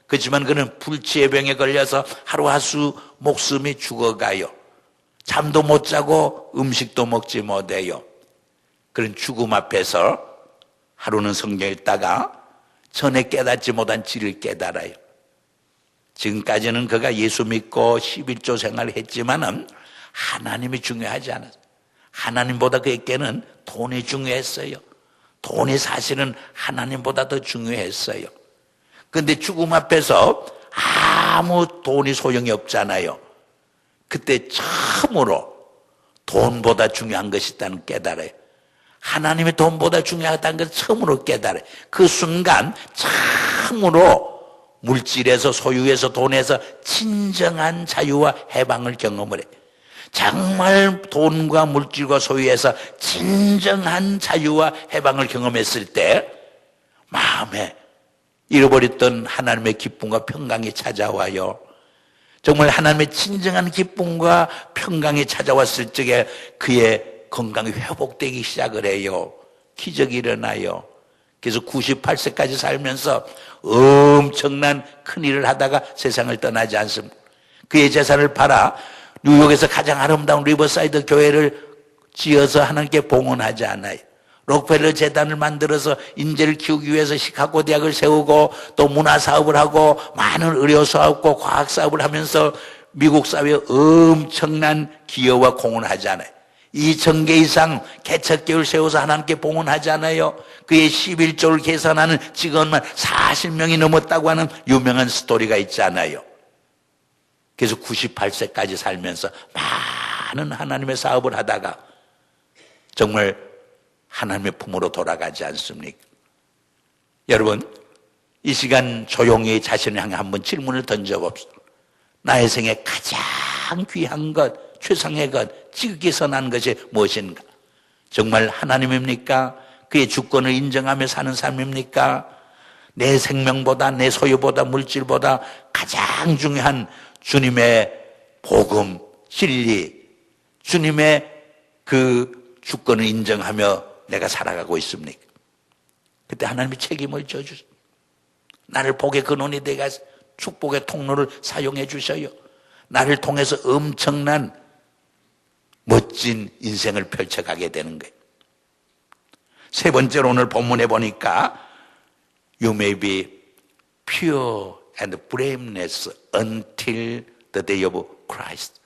그렇지만 그는 불치의 병에 걸려서 하루하루 목숨이 죽어가요. 잠도 못 자고 음식도 먹지 못해요. 그런 죽음 앞에서 하루는 성경 읽다가 전에 깨닫지 못한 진리를 깨달아요. 지금까지는 그가 예수 믿고 11조 생활을 했지만은 하나님이 중요하지 않았어요. 하나님보다 그에게는 돈이 중요했어요. 돈이 사실은 하나님보다 더 중요했어요. 그런데 죽음 앞에서 아무 돈이 소용이 없잖아요. 그때 처음으로 돈보다 중요한 것이 있다는 깨달아요. 하나님의 돈보다 중요하다는 것을 처음으로 깨달아요. 그 순간 처음으로 물질에서 소유에서 돈에서 진정한 자유와 해방을 경험을 해요. 정말 돈과 물질과 소유에서 진정한 자유와 해방을 경험했을 때 마음에 잃어버렸던 하나님의 기쁨과 평강이 찾아와요. 정말 하나님의 진정한 기쁨과 평강이 찾아왔을 적에 그의 건강이 회복되기 시작을 해요. 기적이 일어나요. 그래서 98세까지 살면서 엄청난 큰일을 하다가 세상을 떠나지 않습니다. 그의 재산을 팔아 뉴욕에서 가장 아름다운 리버사이드 교회를 지어서 하나님께 봉헌하지 않아요. 록펠러 재단을 만들어서 인재를 키우기 위해서 시카고 대학을 세우고 또 문화사업을 하고 많은 의료사업과 과학사업을 하면서 미국 사회에 엄청난 기여와 공헌을 하지 않아요. 2,000개 이상 개척교회를 세워서 하나님께 봉헌하지 않아요. 그의 11조를 계산하는 직원만 40명이 넘었다고 하는 유명한 스토리가 있잖아요. 그래서 98세까지 살면서 많은 하나님의 사업을 하다가 정말 하나님의 품으로 돌아가지 않습니까? 여러분, 이 시간 조용히 자신을 향해 한번 질문을 던져봅시다. 나의 생에 가장 귀한 것, 최상의 것, 지극히 선한 것이 무엇인가? 정말 하나님입니까? 그의 주권을 인정하며 사는 삶입니까? 내 생명보다, 내 소유보다, 물질보다 가장 중요한 주님의 복음, 진리, 주님의 그 주권을 인정하며 내가 살아가고 있습니까? 그때 하나님이 책임을 져주세요. 나를 복의 근원이 되게 하세요. 축복의 통로를 사용해 주셔요. 나를 통해서 엄청난 멋진 인생을 펼쳐가게 되는 거예요. 세 번째로 오늘 본문에 보니까 You may be pure and blameless until the day of Christ.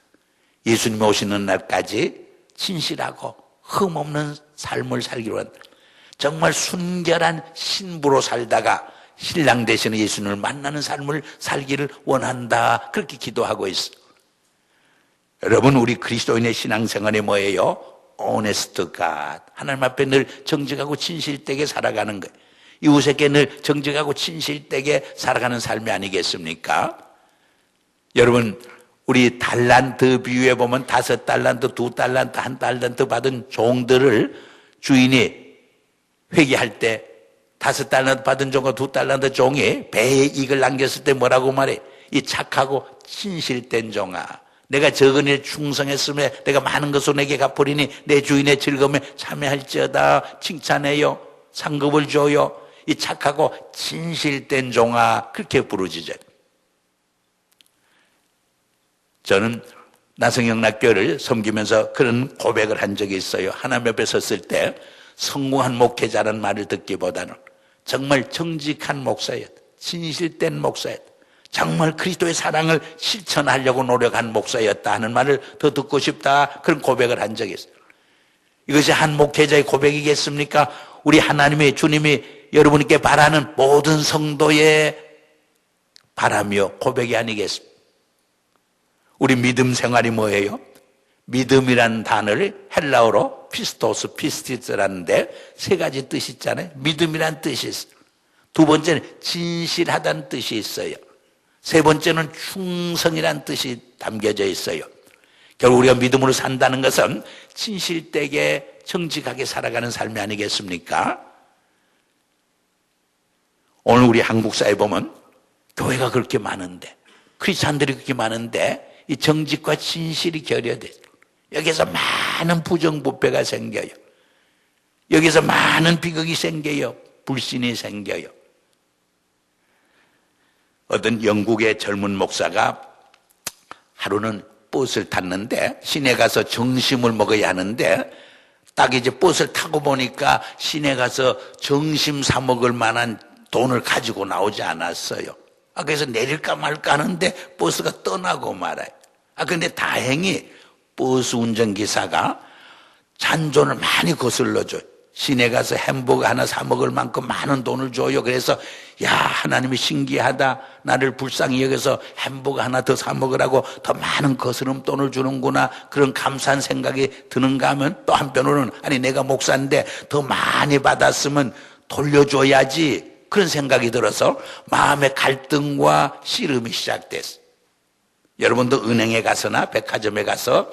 예수님 오시는 날까지 진실하고 흠없는 삶을 살기로 한다. 정말 순결한 신부로 살다가 신랑 되시는 예수님을 만나는 삶을 살기를 원한다. 그렇게 기도하고 있어요. 여러분, 우리 그리스도인의 신앙생활이 뭐예요? honest God. 하나님 앞에 늘 정직하고 진실되게 살아가는 거예요. 이웃에게 늘 정직하고 진실되게 살아가는 삶이 아니겠습니까? 여러분, 우리 달란트 비유에 보면 5달란트, 2달란트, 1달란트 받은 종들을 주인이 회개할 때 5달란트 받은 종과 2달란트 종이 배에 이익을 남겼을 때 뭐라고 말해? 이 착하고 진실된 종아, 내가 적은 일 충성했으며 내가 많은 것으로 내게 갚으리니 내 주인의 즐거움에 참여할지어다. 칭찬해요. 상급을 줘요. 이 착하고 진실된 종아, 그렇게 부르짖어요. 저는 나성영락교를 섬기면서 그런 고백을 한 적이 있어요. 하나님 옆에 섰을 때 성공한 목회자라는 말을 듣기보다는 정말 정직한 목사였다. 진실된 목사였다. 정말 그리스도의 사랑을 실천하려고 노력한 목사였다 하는 말을 더 듣고 싶다. 그런 고백을 한 적이 있어요. 이것이 한 목회자의 고백이겠습니까? 우리 하나님의 주님이 여러분께 바라는 모든 성도의 바람이요 고백이 아니겠습니까? 우리 믿음 생활이 뭐예요? 믿음이라는 단어를 헬라어로 피스토스, 피스티스라는데 세 가지 뜻이 있잖아요. 믿음이라는 뜻이 있어요. 두 번째는 진실하다는 뜻이 있어요. 세 번째는 충성이라는 뜻이 담겨져 있어요. 결국 우리가 믿음으로 산다는 것은 진실되게 정직하게 살아가는 삶이 아니겠습니까? 오늘 우리 한국 사회에 보면 교회가 그렇게 많은데, 크리스찬들이 그렇게 많은데 이 정직과 진실이 결여돼요. 여기서 많은 부정부패가 생겨요. 여기서 많은 비극이 생겨요. 불신이 생겨요. 어떤 영국의 젊은 목사가 하루는 버스를 탔는데 시내 가서 점심을 먹어야 하는데 딱 이제 버스를 타고 보니까 시내 가서 점심 사 먹을 만한 돈을 가지고 나오지 않았어요. 그래서 내릴까 말까 하는데 버스가 떠나고 말아요. 근데 다행히 버스 운전기사가 잔존을 많이 거슬러줘요. 시내 가서 햄버거 하나 사 먹을 만큼 많은 돈을 줘요. 그래서 야, 하나님이 신기하다. 나를 불쌍히 여겨서 햄버거 하나 더 사 먹으라고 더 많은 거스름 돈을 주는구나. 그런 감사한 생각이 드는가 하면 또 한편으로는 아니 내가 목사인데 더 많이 받았으면 돌려줘야지. 그런 생각이 들어서 마음의 갈등과 씨름이 시작됐어요. 여러분도 은행에 가서나 백화점에 가서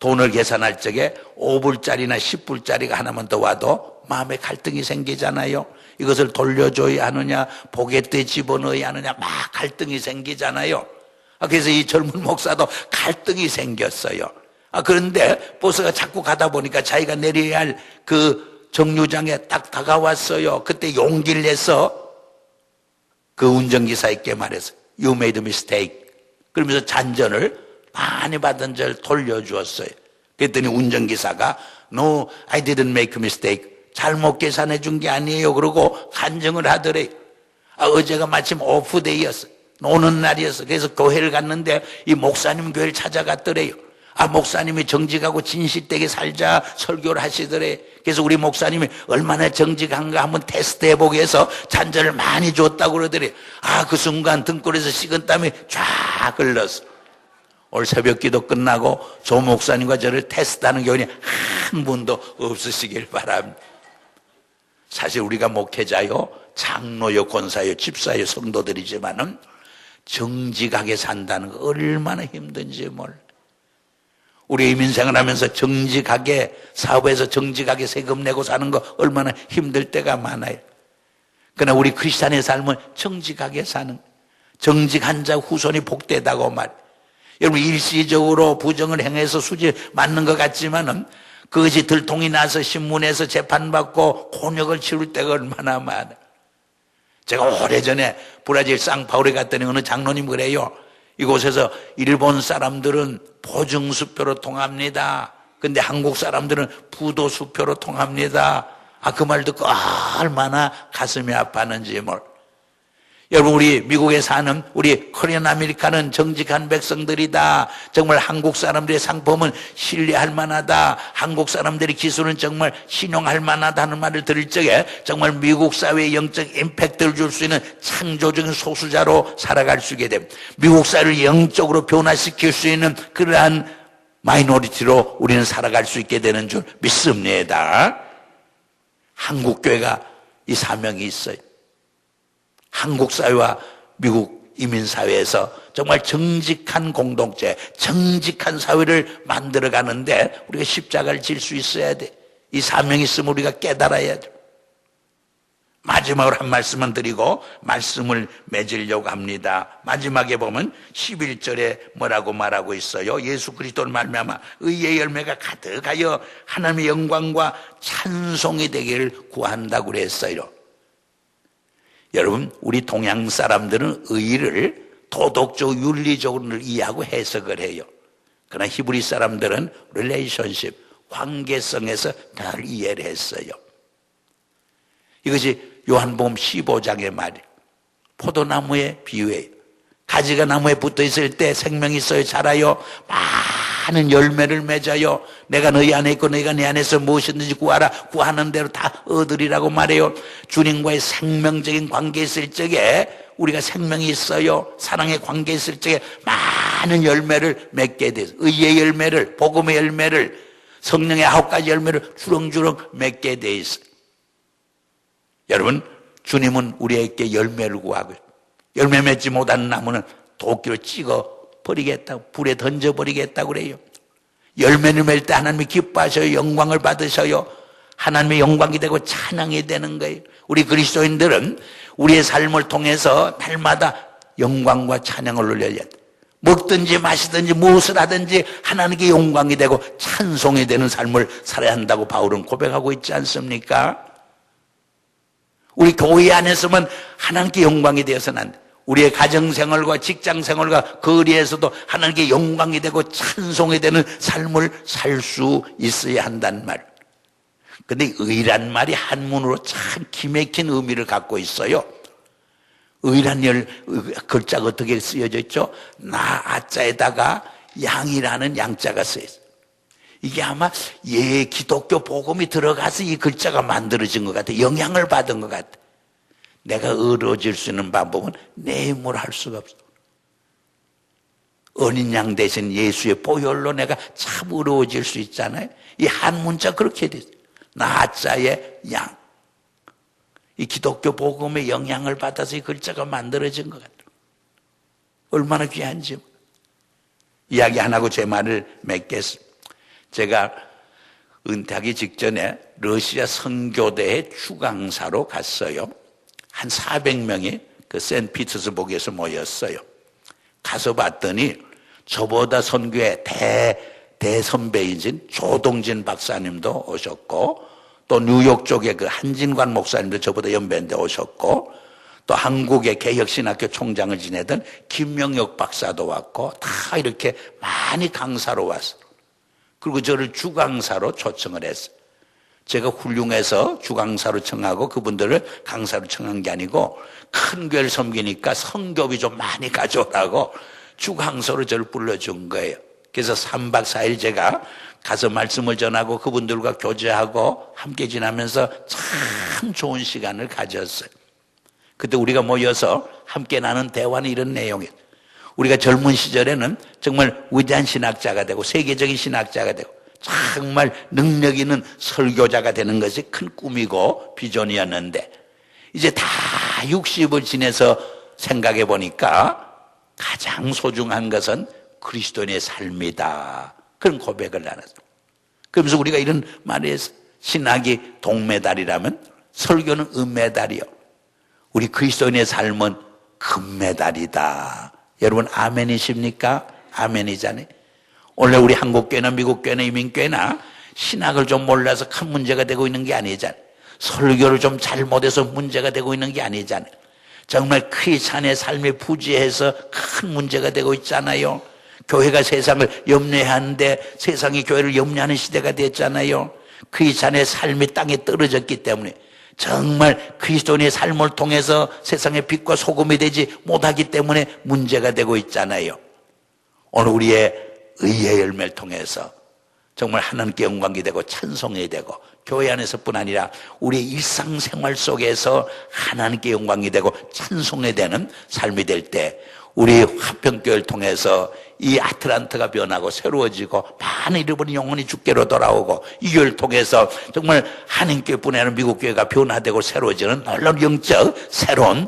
돈을 계산할 적에 5불짜리나 10불짜리가 하나만 더 와도 마음에 갈등이 생기잖아요. 이것을 돌려줘야 하느냐 포개트에 집어넣어야 하느냐 막 갈등이 생기잖아요. 그래서 이 젊은 목사도 갈등이 생겼어요. 그런데 버스가 자꾸 가다 보니까 자기가 내려야 할 그 정류장에 딱 다가왔어요. 그때 용기를 내서 그 운전기사에게 말했어요. You made a mistake. 그러면서 잔전을 많이 받은 절 돌려주었어요. 그랬더니 운전기사가 No, I didn't make a mistake. 잘못 계산해 준 게 아니에요. 그러고 간증을 하더래요. 어제가 마침 오프데이였어. 노는 날이었어. 그래서 교회를 갔는데 이 목사님 교회를 찾아갔더래요. 목사님이 정직하고 진실되게 살자 설교를 하시더래. 그래서 우리 목사님이 얼마나 정직한가 한번 테스트해보기 위해서 잔전을 많이 줬다고 그러더래. 그 순간 등골에서 식은땀이 쫙 흘렀어. 오늘 새벽 기도 끝나고 조 목사님과 저를 테스트하는 교인이 한 분도 없으시길 바랍니다. 사실 우리가 목회자요, 장로요, 권사요, 집사요, 성도들이지만은 정직하게 산다는 거 얼마나 힘든지 몰라. 우리 이민생을 하면서 정직하게 사업에서 정직하게 세금 내고 사는 거 얼마나 힘들 때가 많아요. 그러나 우리 크리스찬의 삶은 정직하게 사는, 정직한 자 후손이 복되다고 말해요. 여러분 일시적으로 부정을 행해서 수지 맞는 것 같지만은 그것이 들통이 나서 신문에서 재판받고 곤욕을 치를 때가 얼마나 많아요. 제가 오래전에 브라질 상파울에 갔더니 어느 장로님 그래요. 이곳에서 일본 사람들은 보증수표로 통합니다. 근데 한국 사람들은 부도수표로 통합니다. 그 말 듣고 얼마나 가슴이 아팠는지 몰라. 여러분 우리 미국에 사는 우리 코리안 아메리카는 정직한 백성들이다. 정말 한국 사람들의 상품은 신뢰할 만하다. 한국 사람들의 기술은 정말 신용할 만하다는 말을 들을 적에 정말 미국 사회에 영적 임팩트를 줄 수 있는 창조적인 소수자로 살아갈 수 있게 됩니다. 미국 사회를 영적으로 변화시킬 수 있는 그러한 마이너리티로 우리는 살아갈 수 있게 되는 줄 믿습니다. 한국 교회가 이 사명이 있어요. 한국 사회와 미국 이민사회에서 정말 정직한 공동체, 정직한 사회를 만들어 가는데 우리가 십자가를 질 수 있어야 돼. 이 사명이 있으면 우리가 깨달아야 돼. 마지막으로 한 말씀만 드리고 말씀을 맺으려고 합니다. 마지막에 보면 11절에 뭐라고 말하고 있어요? 예수 그리스도를 말미암아 의의 열매가 가득하여 하나님의 영광과 찬송이 되기를 구한다고 그랬어요. 여러분 우리 동양 사람들은 의를 도덕적 윤리적으로 이해하고 해석을 해요. 그러나 히브리 사람들은 릴레이션십, 관계성에서 잘 이해를 했어요. 이것이 요한복음 15장의 말이에요. 포도나무의 비유예요. 가지가 나무에 붙어있을 때 생명이 있어요. 자라요. 많은 열매를 맺어요. 내가 너희 안에 있고 너희가 내 안에서 무엇이든지 구하라. 구하는 대로 다 얻으리라고 말해요. 주님과의 생명적인 관계에 있을 적에 우리가 생명이 있어요. 사랑의 관계에 있을 적에 많은 열매를 맺게 돼서 의의 열매를, 복음의 열매를, 성령의 9가지 열매를 주렁주렁 맺게 돼 있어요. 여러분 주님은 우리에게 열매를 구하고 열매 맺지 못하는 나무는 도끼로 찍어 버리겠다, 불에 던져버리겠다고 그래요. 열매를 맺을 때 하나님이 기뻐하셔요. 영광을 받으셔요. 하나님의 영광이 되고 찬양이 되는 거예요. 우리 그리스도인들은 우리의 삶을 통해서 날마다 영광과 찬양을 올려야 돼. 먹든지 마시든지 무엇을 하든지 하나님께 영광이 되고 찬송이 되는 삶을 살아야 한다고 바울은 고백하고 있지 않습니까? 우리 교회 안에서만 하나님께 영광이 되어서는 안 돼. 우리의 가정생활과 직장생활과 거리에서도 하나님께 영광이 되고 찬송이 되는 삶을 살 수 있어야 한단 말. 근데 의란 말이 한문으로 참 기막힌 의미를 갖고 있어요. 의란 글자가 어떻게 쓰여져 있죠? 나아자에다가 양이라는 양자가 쓰여 있어요. 이게 아마 기독교 복음이 들어가서 이 글자가 만들어진 것 같아요. 영향을 받은 것 같아요. 내가 의로워질 수 있는 방법은 내 힘으로 할 수가 없어. 어린 양 대신 예수의 보혈로 내가 참 의로워질 수 있잖아요. 이 한문자 그렇게 돼 있어요. 나자의 양. 이 기독교 복음의 영향을 받아서 이 글자가 만들어진 것 같아요. 얼마나 귀한지. 이야기 안 하고 제 말을 맺겠습니다. 제가 은퇴하기 직전에 러시아 선교대의 주강사로 갔어요. 한 400명이 그 세인트피터스버그에서 모였어요. 가서 봤더니 저보다 선교의 대선배이신 조동진 박사님도 오셨고, 또 뉴욕 쪽에 그 한진관 목사님도 저보다 연배인데 오셨고, 또 한국의 개혁신학교 총장을 지내던 김명혁 박사도 왔고, 다 이렇게 많이 강사로 왔어요. 그리고 저를 주강사로 초청을 했어요. 제가 훌륭해서 주강사로 청하고 그분들을 강사로 청한 게 아니고, 큰 교회를 섬기니까 성교비 좀 많이 가져오라고 주강사로 저를 불러준 거예요. 그래서 3박 4일 제가 가서 말씀을 전하고 그분들과 교제하고 함께 지나면서 참 좋은 시간을 가졌어요. 그때 우리가 모여서 함께 나눈 대화는 이런 내용이에요. 우리가 젊은 시절에는 정말 위대한 신학자가 되고 세계적인 신학자가 되고 정말 능력 있는 설교자가 되는 것이 큰 꿈이고 비전이었는데, 이제 다 60을 지내서 생각해 보니까 가장 소중한 것은 그리스도인의 삶이다. 그런 고백을 나눴어요. 그러면서 우리가 이런 말을 했어요. 신학이 동메달이라면 설교는 은메달이요. 우리 그리스도인의 삶은 금메달이다. 여러분 아멘이십니까? 아멘이잖아요. 원래 우리 한국교회나 미국교회나 이민교회나 신학을 좀 몰라서 큰 문제가 되고 있는 게 아니잖아요. 설교를 좀 잘못해서 문제가 되고 있는 게 아니잖아요. 정말 크리스찬의 삶이 부재해서 큰 문제가 되고 있잖아요. 교회가 세상을 염려하는데 세상이 교회를 염려하는 시대가 됐잖아요. 크리스찬의 삶이 땅에 떨어졌기 때문에, 정말 그리스도인의 삶을 통해서 세상의 빛과 소금이 되지 못하기 때문에 문제가 되고 있잖아요. 오늘 우리의 의의 열매를 통해서 정말 하나님께 영광이 되고 찬송이 되고, 교회 안에서뿐 아니라 우리의 일상생활 속에서 하나님께 영광이 되고 찬송이 되는 삶이 될 때, 우리 화평교회를 통해서 이 아틀란타가 변하고 새로워지고 많은 잃어버린 영혼이 주께로 돌아오고, 이 교회를 통해서 정말 한인교회뿐 아니라 미국교회가 변화되고 새로워지는 놀라운 영적 새로운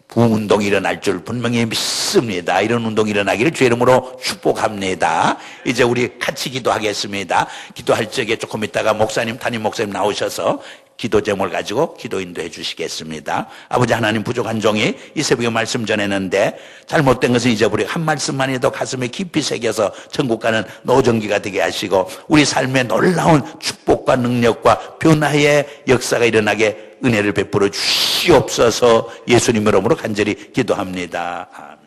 부흥운동이 일어날 줄 분명히 믿습니다. 이런 운동이 일어나기를 주의 이름으로 축복합니다. 이제 우리 같이 기도하겠습니다. 기도할 적에 조금 있다가 담임 목사님 나오셔서 기도 제목을 가지고 기도 인도해 주시겠습니다. 아버지 하나님, 부족한 종이 이 새벽에 말씀 전했는데 잘못된 것은 잊어버리고 한 말씀만 해도 가슴에 깊이 새겨서 천국 가는 노정기가 되게 하시고, 우리 삶에 놀라운 축복과 능력과 변화의 역사가 일어나게 은혜를 베풀어 주시옵소서. 예수님 이름으로 간절히 기도합니다. 아멘.